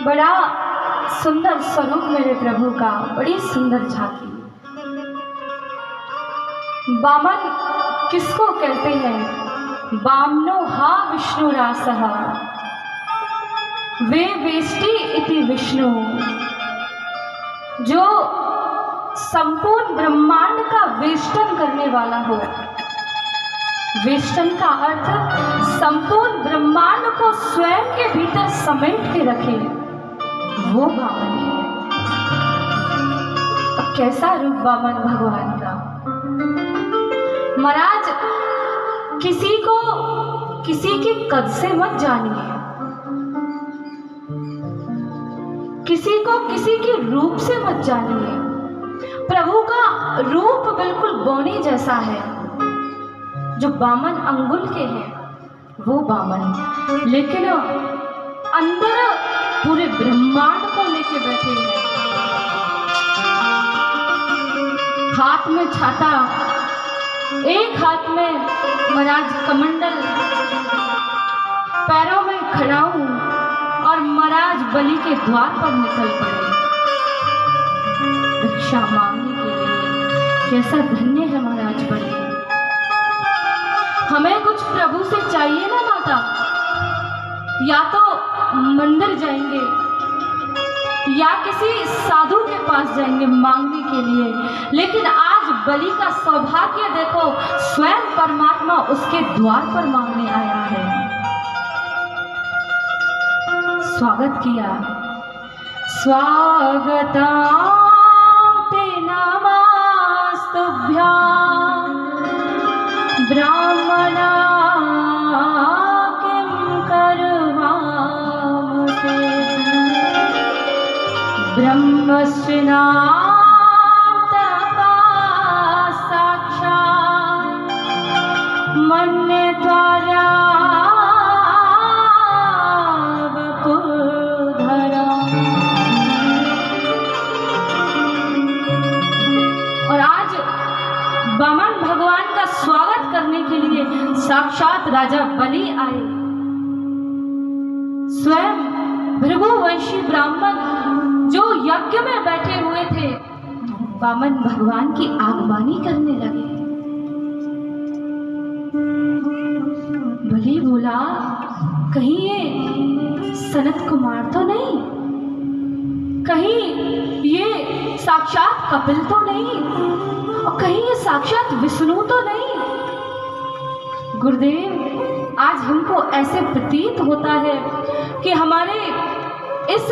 बड़ा सुंदर स्वरूप मेरे प्रभु का, बड़ी सुंदर झांकी। वामन किसको कहते हैं? वामनो हा विष्णु रासः वे वेष्टि इति विष्णु। जो संपूर्ण ब्रह्मांड का वेष्टन करने वाला हो। वेष्टन का अर्थ संपूर्ण ब्रह्मांड को स्वयं के भीतर समेट के रखे, वो वामन है। अब कैसा रूप वामन भगवान का। महाराज किसी के कद से मत जानिए, किसी को किसी के रूप से मत जानिए। प्रभु का रूप बिल्कुल बोनी जैसा है। जो वामन अंगुल के हैं वो वामन, लेकिन अंदर पूरे ब्रह्मांड को लेके बैठे हैं। हाथ में छाता, एक हाथ में महाराज कमंडल, पैरों में खड़ाऊ, और महाराज बलि के द्वार पर निकल पड़े भिक्षा मांगने के लिए। कैसा धन्य है महाराज बलि। हमें कुछ प्रभु से चाहिए ना माता, या तो मंदिर जाएंगे या किसी साधु के पास जाएंगे मांगने के लिए, लेकिन आज बलि का सौभाग्य देखो, स्वयं परमात्मा उसके द्वार पर मांगने आया है। स्वागत किया। स्वागतां ते नमस्तुभ्यां ब्राह्मणा किं करवाम ते ब्रह्मस्विना तपा साक्षात् मन्ये त्वाया वामन भगवान का स्वागत करने के लिए साक्षात राजा बलि आए। स्वयं भृगुवंशी ब्राह्मण जो यज्ञ में बैठे हुए थे, वामन भगवान की आगवानी करने लगे। बलि बोला, कहीं ये सनत कुमार तो नहीं, कहीं ये साक्षात कपिल तो नहीं, और कहीं ये साक्षात विष्णु तो नहीं। गुरुदेव, आज हमको ऐसे प्रतीत होता है कि हमारे इस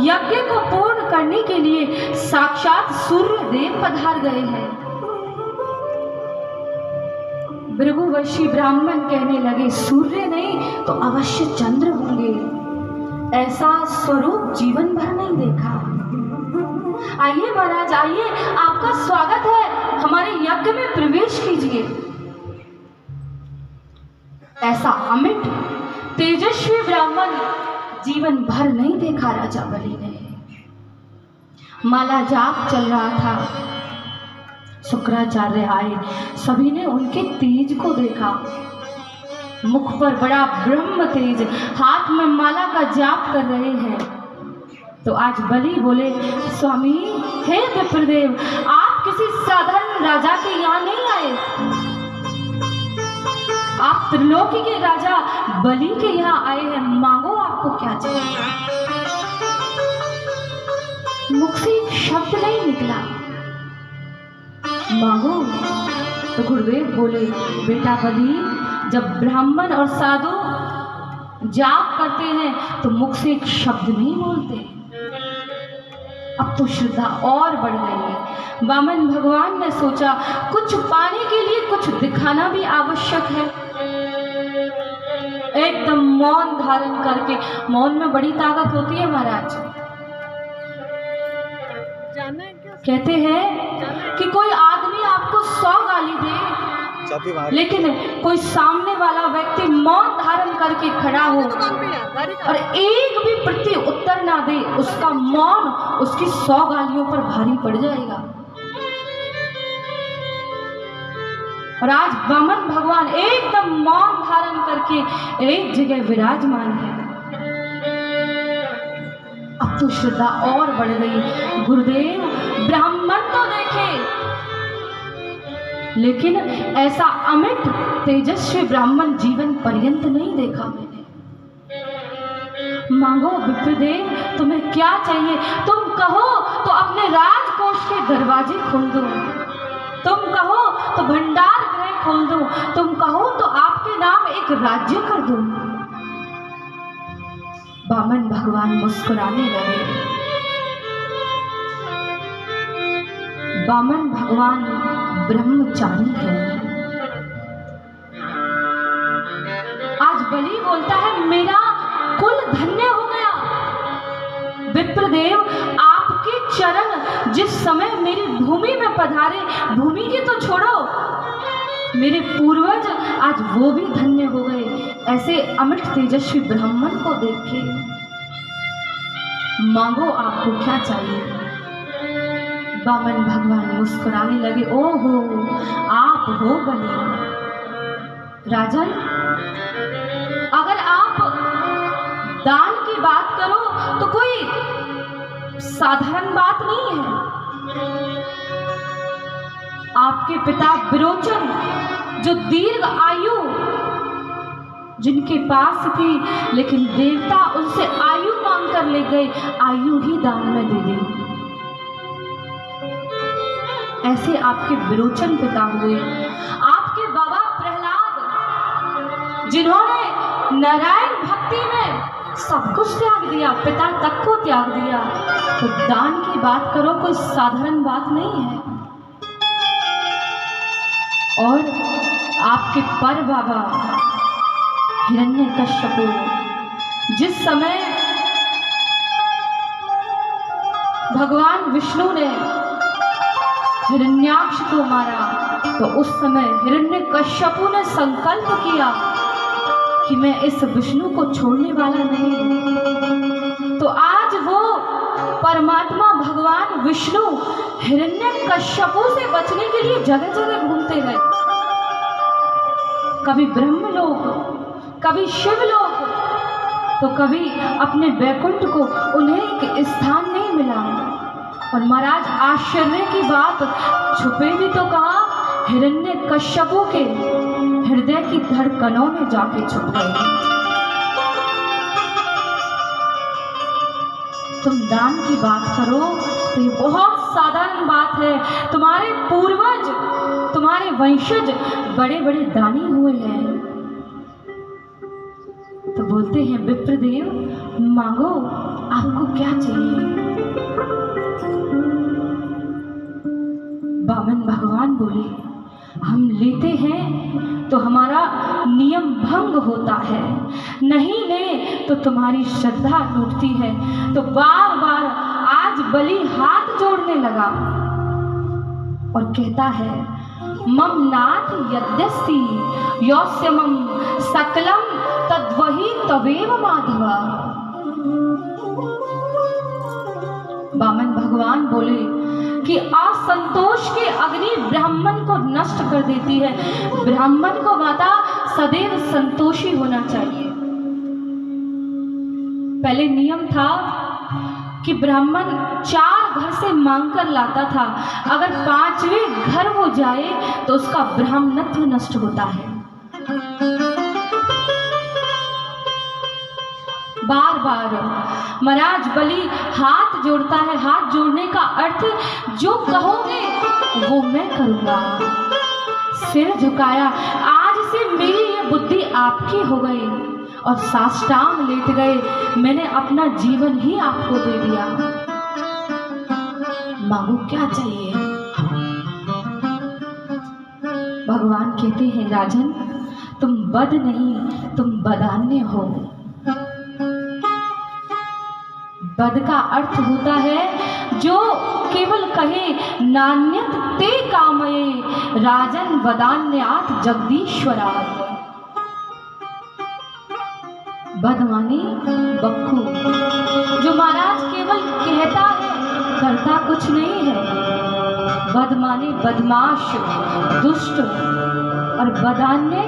यज्ञ को पूर्ण करने के लिए साक्षात सूर्य देव पधार गए हैं। भृगुवंशी ब्राह्मण कहने लगे, सूर्य नहीं तो अवश्य चंद्र होंगे। ऐसा स्वरूप जीवन भर नहीं देखा। आइए महाराज, आइए, आपका स्वागत है, हमारे यज्ञ में प्रवेश कीजिए। ऐसा अमिट तेजस्वी ब्राह्मण जीवन भर नहीं देखा राजा बलि ने। माला जाप चल रहा था, शुक्राचार्य आए, सभी ने उनके तेज को देखा। मुख पर बड़ा ब्रह्म तेज, हाथ में माला का जाप कर रहे हैं। तो आज बलि बोले, स्वामी हे विप्रदेव, आप किसी साधारण राजा के यहाँ नहीं आए, आप त्रिलोकी के राजा बलि के यहाँ आए हैं। मांगो, आपको क्या चाहिए। मुख से एक शब्द नहीं निकला, मांगो। तो गुरुदेव बोले, बेटा बलि, जब ब्राह्मण और साधु जाप करते हैं तो मुख से एक शब्द नहीं बोलते। अब तो श्रद्धा और बढ़ गई है। वामन भगवान ने सोचा, कुछ पाने के लिए कुछ दिखाना भी आवश्यक है। एकदम मौन धारण करके, मौन में बड़ी ताकत होती है महाराज। कहते हैं कि कोई आदमी आपको 100 गाली दे, लेकिन कोई सामने वाला व्यक्ति मौन धारण करके खड़ा हो और एक भी प्रति उत्तर ना दे, उसका मौन उसकी 100 गालियों पर भारी पड़ जाएगा। और आज वामन भगवान एकदम मौन धारण करके एक जगह विराजमान है। तो श्रद्धा और बढ़ गई। गुरुदेव, ब्राह्मण तो देखे, लेकिन ऐसा अमिट तेजस्वी ब्राह्मण जीवन पर्यंत नहीं देखा मैंने। मांगो विप्रदेव, तुम्हें क्या चाहिए? तुम कहो तो अपने राजकोष के दरवाजे खोल दो, तुम कहो तो भंडार गृह खोल दो, तुम कहो तो आपके नाम एक राज्य कर दो। बामन भगवान मुस्कुराने लगे। बामन भगवान ब्रह्मचारी है। आज बलि बोलता है मेरा कुल धन्य हो गया। विप्रदेव, आपके चरण जिस समय मेरी भूमि में पधारे, भूमि की तो छोड़ो, मेरे पूर्वज आज वो भी धन्य हो गए ऐसे अमिट तेजस्वी ब्राह्मण को देख के। मांगो आपको क्या चाहिए? बामन भगवान मुस्कुराने लगे। ओहो, आप हो बलि। राजन, अगर आप दान की बात करो तो कोई साधारण बात नहीं है। आपके पिता विरोचन, जो दीर्घ आयु जिनके पास थी, लेकिन देवता उनसे आयु मांग कर ले गए, आयु ही दान में दे दी। ऐसे आपके विरोचन पिता हुए। आपके बाबा प्रहलाद, जिन्होंने नारायण भक्ति में सब कुछ त्याग दिया, पिता तक को त्याग दिया, तो दान की बात करो कोई साधारण बात नहीं है। और आपके पर बाबा हिरण्यकश्यप, जिस समय भगवान विष्णु ने हिरण्याक्ष को मारा, तो उस समय हिरण्यकश्यप ने संकल्प किया कि मैं इस विष्णु को छोड़ने वाला नहीं। तो आज वो परमात्मा भगवान विष्णु हिरण्यकश्यप से बचने के लिए जगह जगह घूमते हैं। कभी ब्रह्मलोक, कभी शिवलोक, तो कभी अपने वैकुंठ को उन्हें एक स्थान नहीं मिला। और महाराज आश्चर्य की बात, छुपे भी तो कहा, हिरण्यकश्यपों के हृदय की धड़कनों में जाके छुप गए। तुम दान की बात करो तो ये बहुत साधारण बात है। तुम्हारे पूर्वज, तुम्हारे वंशज बड़े बड़े दानी हुए हैं। तो बोलते हैं विप्रदेव, मांगो आपको क्या चाहिए? बामन भगवान बोले, हम लेते हैं तो हमारा नियम भंग होता है, नहीं ले तो तुम्हारी श्रद्धा टूटती है। तो बार बार आज बलि हाथ जोड़ने लगा और कहता है, मम नाथ यद्यस्ति योस्यमम सकलम तद्वही तवेव माधवा। बामन भगवान बोले कि असंतोष के अग्नि ब्राह्मण को नष्ट कर देती है। ब्राह्मण को माता सदैव संतोषी होना चाहिए। पहले नियम था कि ब्राह्मण 4 घर से मांग कर लाता था, अगर 5वें घर वो जाए तो उसका ब्राह्मणत्व नष्ट होता है। बार बार महाराज बलि हाथ जोड़ता है। हाथ जोड़ने का अर्थ, जो कहोगे वो मैं करूंगा। सिर झुकाया, आज से मेरी ये बुद्धि आपकी हो गई, और साष्टांग लेट गए, मैंने अपना जीवन ही आपको दे दिया। मांगो क्या चाहिए? भगवान कहते हैं, राजन तुम बद नहीं, तुम बदान्य हो। बद का अर्थ होता है जो केवल कहे नान्यत ते कामये राजन वदान्यात जगदीश्वरात। बद माने बक्खू, जो महाराज केवल कहता है, करता कुछ नहीं है। बद माने बदमाश, दुष्ट। और बदान्य,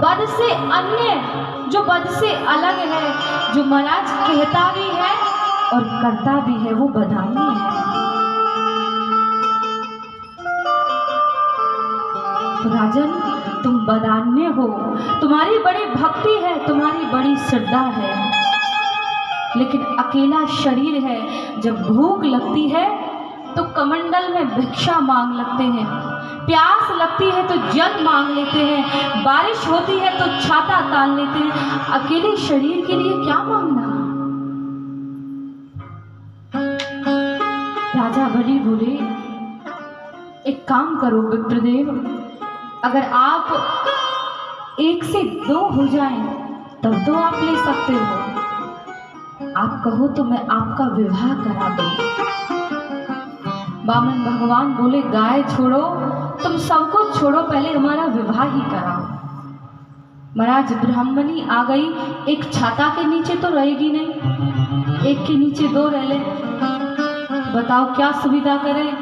बद से अन्य, जो बद से अलग है, जो महाराज कहता भी है और करता भी है वो बदामी है। तो राजन, तुम बदान्य हो, तुम्हारी बड़ी भक्ति है, तुम्हारी बड़ी श्रद्धा है, लेकिन अकेला शरीर है। जब भूख लगती है तो कमंडल में भिक्षा मांग लगते हैं, प्यास लगती है तो जल मांग लेते हैं, बारिश होती है तो छाता तान लेते हैं। अकेले शरीर के लिए क्या मांगना। राजा बलि बोले, एक काम करो विप्रदेव, अगर आप 1 से 2 हो जाएं तब तो आप ले सकते हो। आप कहो तो मैं आपका विवाह करा दूं। वामन भगवान बोले, गाय छोड़ो, तुम सबको छोड़ो, पहले हमारा विवाह ही कराओ। महाराज ब्राह्मणी आ गई, एक छाता के नीचे तो रहेगी नहीं, एक के नीचे 2 रह ले, बताओ क्या सुविधा करें।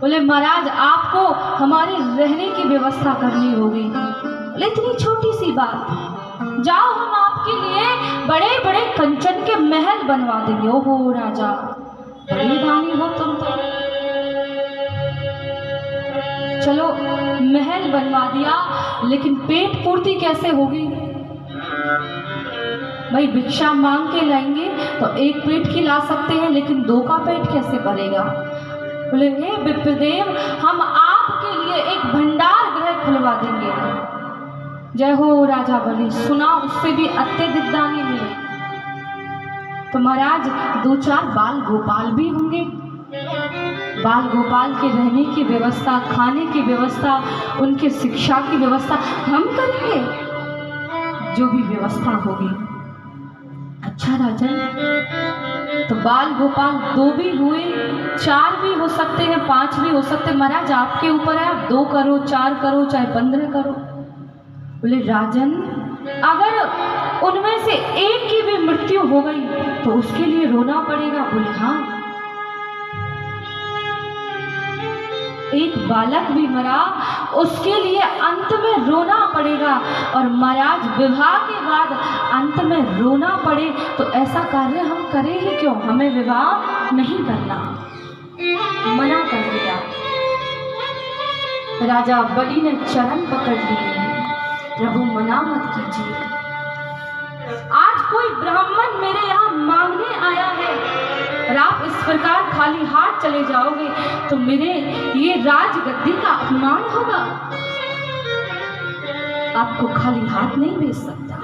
बोले, महाराज आपको हमारे रहने की व्यवस्था करनी होगी। बोले, इतनी छोटी सी बात, जाओ हम आपके लिए बड़े बड़े कंचन के महल बनवा देंगे। ओहो राजा, बड़े दानी हो तुम तो। चलो महल बनवा दिया, लेकिन पेट पूर्ति कैसे होगी भाई। भिक्षा मांग के लाएंगे तो 1 पेट की ला सकते हैं, लेकिन 2 का पेट कैसे भरेगा। बोले, हे विप्रदेव, हम आपके लिए एक भंडार गृह खुलवा देंगे। जय हो राजा बलि। सुना उससे भी अत्यधिक दानी मिले। तो महाराज 2-4 बाल गोपाल भी होंगे, बाल गोपाल के रहने की व्यवस्था, खाने की व्यवस्था, उनके शिक्षा की व्यवस्था हम करेंगे, जो भी व्यवस्था होगी। अच्छा राजन, तो बाल गोपाल 2 भी हुए, 4 भी हो सकते हैं, 5 भी हो सकते हैं। महाराज आपके ऊपर है, आप 2 करो, 4 करो, चाहे 15 करो। बोले, राजन अगर उनमें से एक की भी मृत्यु हो गई तो उसके लिए रोना पड़ेगा। बोले, हाँ, एक बालक भी मरा, उसके लिए अंत में रोना पड़ेगा। और महाराज विवाह के बाद अंत में रोना पड़े तो ऐसा कार्य हम करें ही क्यों। हमें विवाह नहीं करना, मना कर दिया। राजा बलि ने चरण पकड़ लिए, प्रभु मना मत कीजिए। आज कोई ब्राह्मण मेरे यहाँ मांगने आया है और आप इस प्रकार खाली हाथ चले जाओगे तो मेरे ये राजगद्दी का अपमान होगा। आपको खाली हाथ नहीं भेज सकता।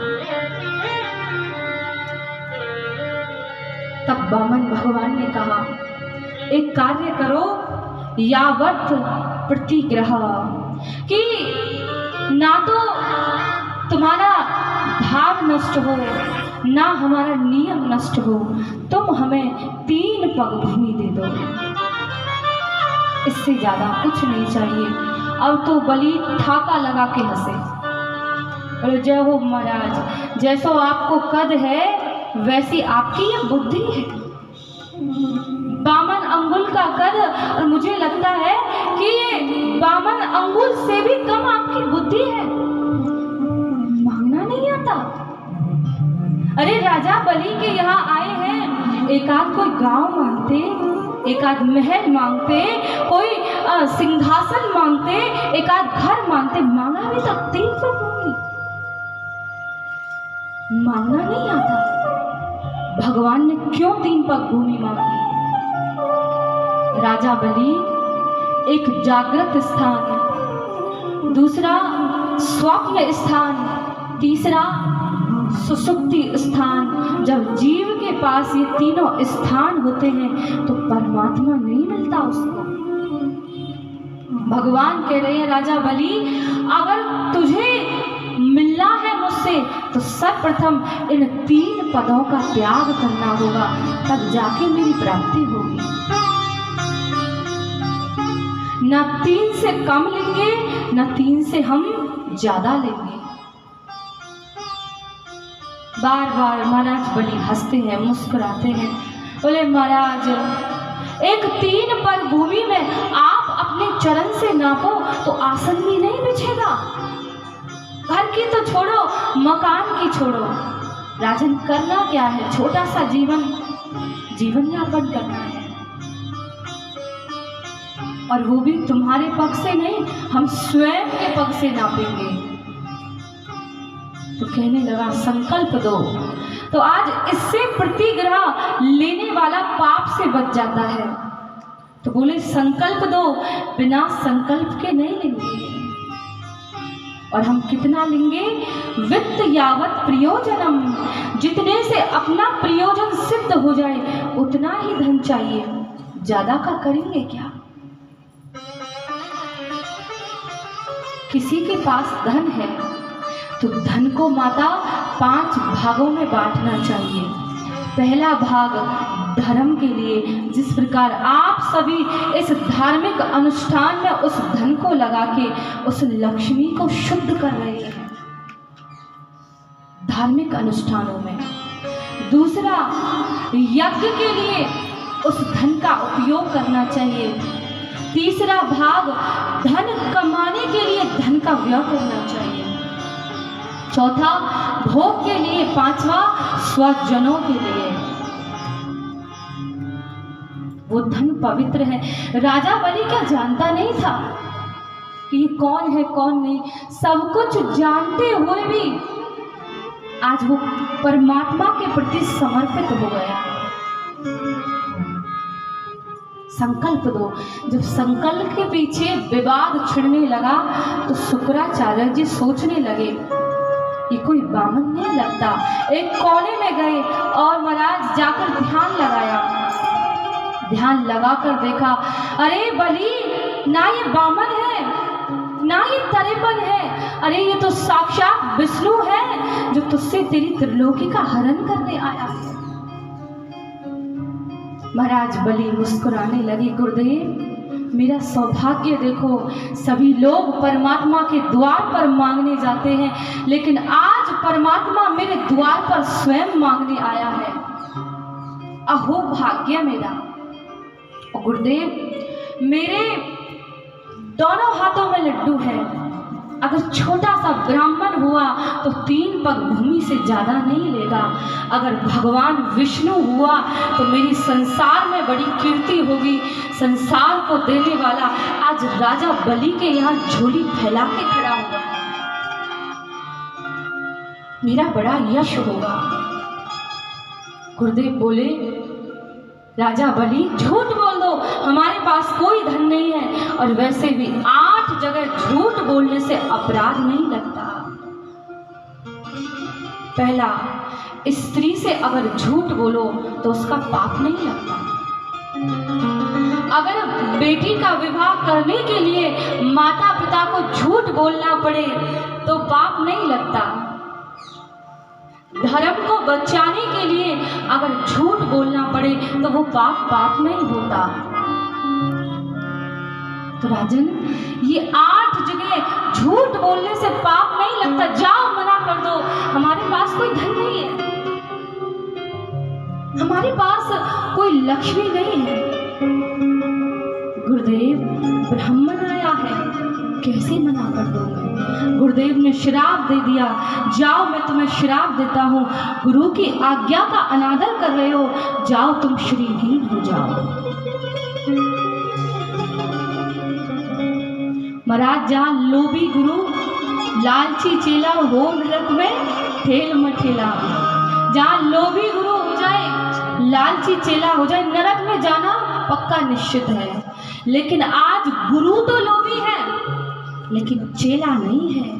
तब वामन भगवान ने कहा, एक कार्य करो, यावत प्रतिग्रह, कि ना तो तुम्हारा भाव नष्ट हो, ना हमारा नियम नष्ट हो, तुम हमें 3 पग भूमि दे दो, इससे ज्यादा कुछ नहीं चाहिए। अब तो बलि ठाका लगा के हंसे। बोले, जय हो महाराज, जैसो आपको कद है वैसी आपकी ये बुद्धि है। 52 अंगुल का कद, और मुझे लगता है कि ये 52 अंगुल से भी कम आपकी बुद्धि है। मांगना नहीं आता। अरे राजा बलि के यहाँ आए हैं, एक आध कोई गांव मांगते, एक आध महल मांगते, कोई सिंहासन मांगते, एक आध घर मांगते, मांगा भी तो 3 पग भूमि। मांगना नहीं आता। भगवान ने क्यों 3 पग भूमि मांगी। राजा बलि एक जागृत स्थान, दूसरा स्वप्न स्थान, तीसरा सुसुप्ति स्थान। जब जीव के पास ये तीनों स्थान होते हैं तो परमात्मा नहीं मिलता उसको। भगवान कह रहे हैं, राजा बलि अगर तुझे मिलना है मुझसे तो सर्वप्रथम इन 3 पदों का त्याग करना होगा, तब जाके मेरी प्राप्ति होगी। न 3 से कम लेंगे, न 3 से हम ज्यादा लेंगे। बार बार महाराज बलि हंसते हैं, मुस्कुराते हैं। बोले, महाराज एक 3 पग भूमि में आप अपने चरण से नापो तो आसन भी नहीं बिछेगा। घर की तो छोड़ो, मकान की छोड़ो, राजन करना क्या है, छोटा सा जीवन, जीवन यापन करना है, और वो भी तुम्हारे पग से नहीं, हम स्वयं के पग से नापेंगे। तो कहने लगा संकल्प दो। तो आज इससे प्रतिग्रह लेने वाला पाप से बच जाता है। तो बोले संकल्प दो, बिना संकल्प के नहीं लेंगे। और हम कितना लेंगे? वित्त यावत प्रयोजनम, जितने से अपना प्रयोजन सिद्ध हो जाए उतना ही धन चाहिए, ज्यादा का करेंगे क्या? किसी के पास धन है तो धन को माता 5 भागों में बांटना चाहिए। पहला भाग धर्म के लिए, जिस प्रकार आप सभी इस धार्मिक अनुष्ठान में उस धन को लगा के उस लक्ष्मी को शुद्ध कर रहे हैं धार्मिक अनुष्ठानों में। दूसरा, यज्ञ के लिए उस धन का उपयोग करना चाहिए। तीसरा भाग धन कमाने के लिए धन का व्यय करना चाहिए। चौथा, भोग के लिए। पांचवा, स्वजनों के लिए। वो धन पवित्र है। राजा बलि क्या जानता नहीं था कि ये कौन है कौन नहीं? सब कुछ जानते हुए भी आज वो परमात्मा के प्रति समर्पित हो गया। संकल्प दो। जब संकल्प के पीछे विवाद छिड़ने लगा तो शुक्राचार्य जी सोचने लगे ये कोई बामन नहीं लगता। एक कोने में गए और महाराज जाकर ध्यान लगाया। ध्यान लगाकर देखा, अरे बलि, ना ये बामन है ना ये तरेपन है, अरे ये तो साक्षात विष्णु है जो तुझसे तेरी त्रिलोकी का हरण करने आया है। महाराज बलि मुस्कुराने लगे, गुरुदेव मेरा सौभाग्य देखो, सभी लोग परमात्मा के द्वार पर मांगने जाते हैं, लेकिन आज परमात्मा मेरे द्वार पर स्वयं मांगने आया है। अहो भाग्य मेरा। गुरुदेव मेरे दोनों हाथों में लड्डू है, अगर छोटा सा ब्राह्मण हुआ तो 3 पग भूमि से ज़्यादा नहीं लेगा। अगर भगवान विष्णु हुआ तो मेरी संसार में बड़ी कीर्ति होगी। संसार को देने वाला आज राजा बलि के यहाँ झोली फैला के खड़ा हुआ है, मेरा बड़ा यश होगा। गुरुदेव बोले, राजा बलि झूठ बोल दो, हमारे पास कोई धन नहीं है, और वैसे भी 8 जगह झूठ बोलने से अपराध नहीं लगता। पहला, स्त्री से अगर झूठ बोलो तो उसका पाप नहीं लगता। अगर बेटी का विवाह करने के लिए माता पिता को झूठ बोलना पड़े तो पाप नहीं लगता। धर्म को बचाने के लिए अगर झूठ बोलना पड़े तो वो पाप नहीं होता। तो राजन, ये 8 जगह झूठ बोलने से पाप नहीं लगता, जाओ मना कर दो। हमारे पास कोई धन नहीं है, हमारे पास कोई लक्ष्मी नहीं है। गुरुदेव ब्राह्मण आया है, कैसे मना कर दूंगा? गुरुदेव ने श्राप दे दिया, जाओ मैं तुम्हें श्राप देता हूँ, गुरु की आज्ञा का अनादर कर रहे हो, जाओ तुम श्रीहीन हो जाओ। महाराज जहाँ लोभी गुरु लालची चेला हो नरक में ठेल मठेला। जहाँ लोभी गुरु हो जाए, लालची चेला हो जाए, नरक में जाना पक्का निश्चित है। लेकिन आज गुरु तो लोभी है लेकिन चेला नहीं है।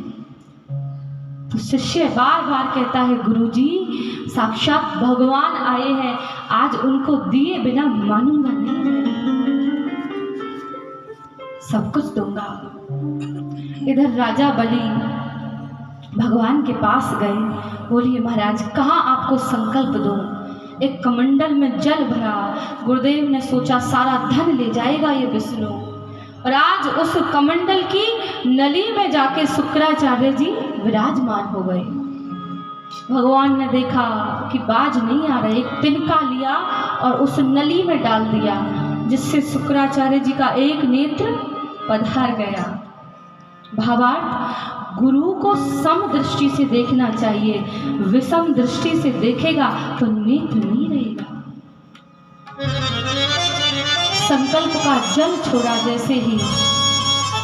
तो शिष्य बार बार कहता है, गुरुजी साक्षात भगवान आए हैं, आज उनको दिए बिना मानूंगा नहीं, सब कुछ दूंगा। इधर राजा बलि भगवान के पास गए, बोलिए महाराज कहाँ आपको संकल्प दूं? एक कमंडल में जल भरा। गुरुदेव ने सोचा सारा धन ले जाएगा ये विष्णु, और आज उस कमंडल की नली में जाके शुक्राचार्य जी विराजमान हो गए। भगवान ने देखा कि बाज नहीं आ रहा, एक तिनका लिया और उस नली में डाल दिया, जिससे शुक्राचार्य जी का एक नेत्र पधार गया। भावार्थ, गुरु को सम दृष्टि से देखना चाहिए, विषम दृष्टि से देखेगा तो नेत्र नहीं रहेगा। संकल्प का जल छोड़ा जैसे ही,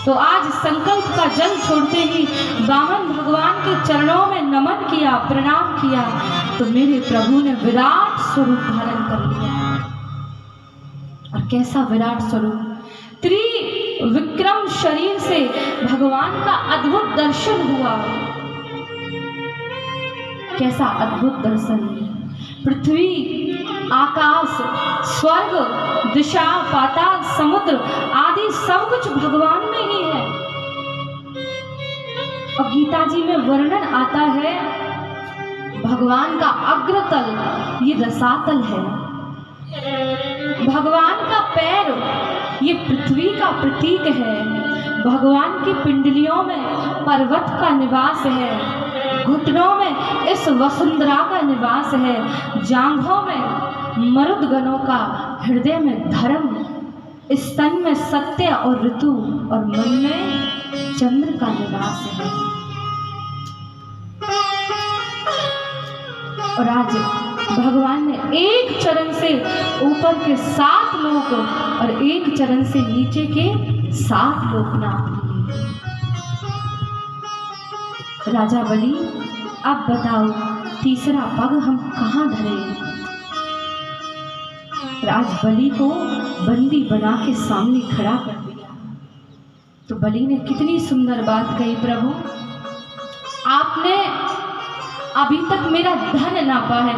तो आज संकल्प का जल छोड़ते ही वामन भगवान के चरणों में नमन किया, प्रणाम किया, तो मेरे प्रभु ने विराट स्वरूप धारण कर लिया। और कैसा विराट स्वरूप, त्रिविक्रम शरीर से भगवान का अद्भुत दर्शन हुआ। कैसा अद्भुत दर्शन, पृथ्वी, आकाश, स्वर्ग, दिशा, पाताल, समुद्र आदि सब कुछ भगवान में ही है। और गीता जी में वर्णन आता है भगवान का अग्रतल ये रसातल है, भगवान का पैर ये पृथ्वी का प्रतीक है, भगवान की पिंडलियों में पर्वत का निवास है, घुटनों में इस वसुंधरा का निवास है, जांघों में मरुदगणों का, हृदय में धर्म, स्तन में सत्य और ऋतु, और मन में चंद्र का निवास है। और आज भगवान ने एक चरण से ऊपर के 7 लोक और एक चरण से नीचे के 7 लोक नाम दिए। राजा बलि, अब बताओ तीसरा पग हम कहाँ धरे? राज बलि को बंदी बना के सामने खड़ा कर दिया। तो बलि ने कितनी सुंदर बात कही, प्रभु आपने अभी तक मेरा धन नापा है।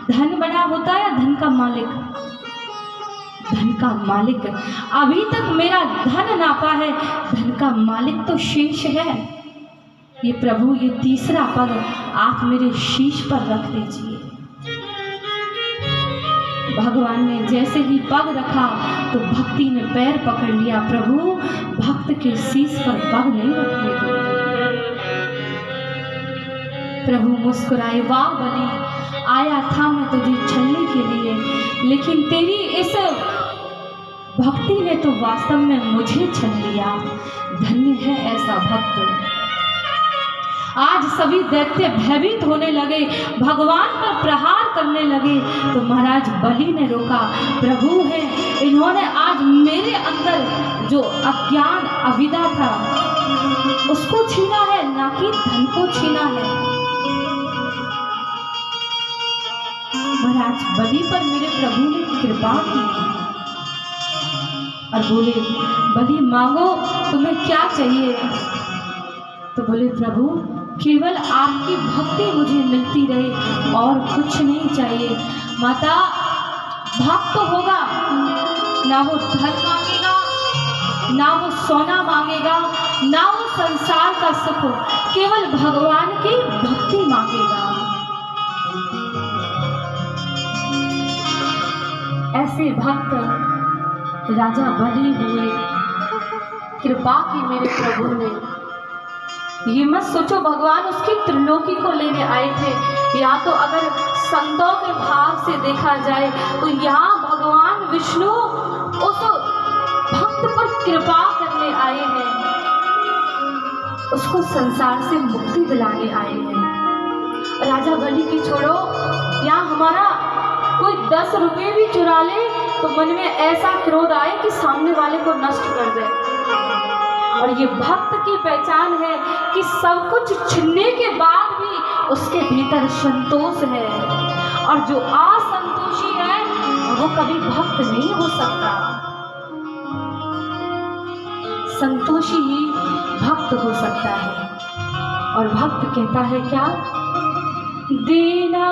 धन बड़ा होता है या धन का मालिक? धन का मालिक। अभी तक मेरा धन नापा है, धन का मालिक तो शेष है। ये प्रभु, ये तीसरा पग आप मेरे शीश पर रख दीजिए। भगवान ने जैसे ही पग रखा तो भक्ति ने पैर पकड़ लिया, प्रभु भक्त के शीश पर पग नहीं रखने दूंगी। प्रभु मुस्कुराए, वाह बलि, आया था मैं तुझे छलने के लिए, लेकिन तेरी इस भक्ति ने तो वास्तव में मुझे छल लिया। धन्य है ऐसा भक्त। आज सभी दैत्य भयभीत होने लगे, भगवान पर प्रहार करने लगे, तो महाराज बलि ने रोका, प्रभु है, इन्होंने आज मेरे अंदर जो अज्ञान अविद्या था उसको छीना है, ना कि धन को छीना है। महाराज बलि पर मेरे प्रभु ने कृपा की और बोले, बलि मांगो, तुम्हें क्या चाहिए? तो बोले, प्रभु केवल आपकी भक्ति मुझे मिलती रहे और कुछ नहीं चाहिए। माता, भक्त होगा, ना वो धन मांगेगा, ना वो सोना मांगेगा, ना वो संसार का सुख, केवल भगवान की भक्ति मांगेगा। ऐसे भक्त राजा बलि हुए। कृपा की मेरे प्रभु ने। ये मत सोचो भगवान उसकी त्रिलोकी को लेने आए थे, या तो अगर संतों के भाव से देखा जाए तो यहाँ भगवान विष्णु उस भक्त पर कृपा करने आए हैं, उसको संसार से मुक्ति दिलाने आए हैं। राजा बलि की छोड़ो, यहाँ हमारा कोई 10 रुपये भी चुरा ले तो मन में ऐसा क्रोध आए कि सामने वाले को नष्ट कर दे। और ये भक्त की पहचान है कि सब कुछ छीनने के बाद भी उसके भीतर संतोष है, और जो असंतोषी है वो कभी भक्त नहीं हो सकता। संतोषी ही भक्त हो सकता है। और भक्त कहता है क्या? देना